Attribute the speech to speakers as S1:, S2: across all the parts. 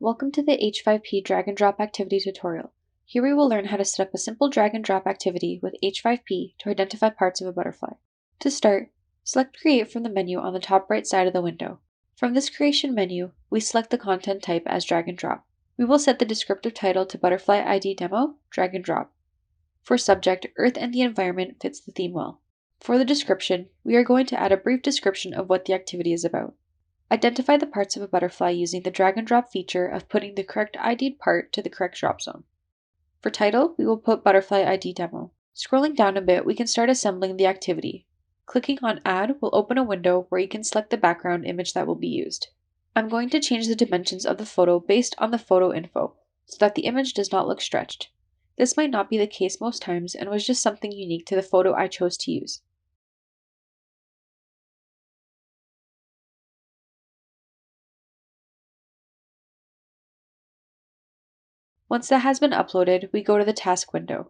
S1: Welcome to the H5P drag and drop activity tutorial. Here we will learn how to set up a simple drag and drop activity with H5P to identify parts of a butterfly. To start, select Create from the menu on the top right side of the window. From this creation menu, we select the content type as drag and drop. We will set the descriptive title to Butterfly ID Demo, Drag and Drop. For subject, Earth and the environment fits the theme well. For the description, we are going to add a brief description of what the activity is about. Identify the parts of a butterfly using the drag and drop feature of putting the correct ID'd part to the correct drop zone. For title, we will put Butterfly ID Demo. Scrolling down a bit, we can start assembling the activity. Clicking on Add will open a window where you can select the background image that will be used. I'm going to change the dimensions of the photo based on the photo info, so that the image does not look stretched. This might not be the case most times and was just something unique to the photo I chose to use. Once that has been uploaded, we go to the task window.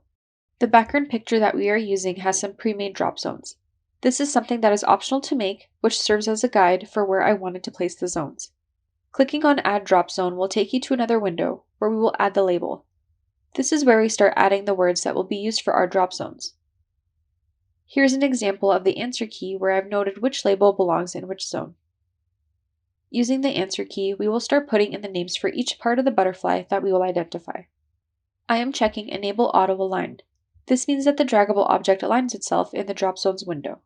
S1: The background picture that we are using has some pre-made drop zones. This is something that is optional to make, which serves as a guide for where I wanted to place the zones. Clicking on Add Drop Zone will take you to another window, where we will add the label. This is where we start adding the words that will be used for our drop zones. Here's an example of the answer key where I've noted which label belongs in which zone. Using the answer key, we will start putting in the names for each part of the butterfly that we will identify. I am checking Enable Auto Aligned. This means that the draggable object aligns itself in the drop zones window.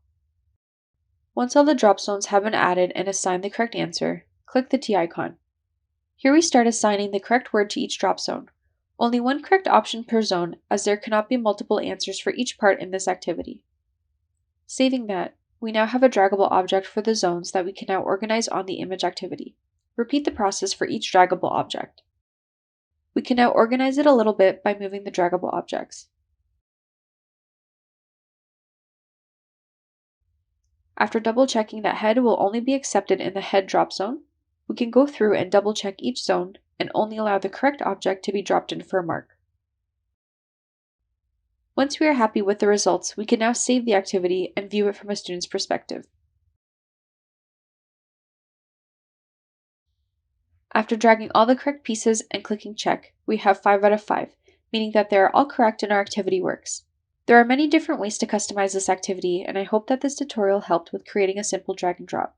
S1: Once all the drop zones have been added and assigned the correct answer, click the T icon. Here we start assigning the correct word to each drop zone. Only one correct option per zone, as there cannot be multiple answers for each part in this activity. Saving that, we now have a draggable object for the zones that we can now organize on the image activity. Repeat the process for each draggable object. We can now organize it a little bit by moving the draggable objects. After double-checking that head will only be accepted in the head drop zone, we can go through and double-check each zone and only allow the correct object to be dropped in for a mark. Once we are happy with the results, we can now save the activity and view it from a student's perspective. After dragging all the correct pieces and clicking check, we have 5 out of 5, meaning that they are all correct and our activity works. There are many different ways to customize this activity, and I hope that this tutorial helped with creating a simple drag and drop.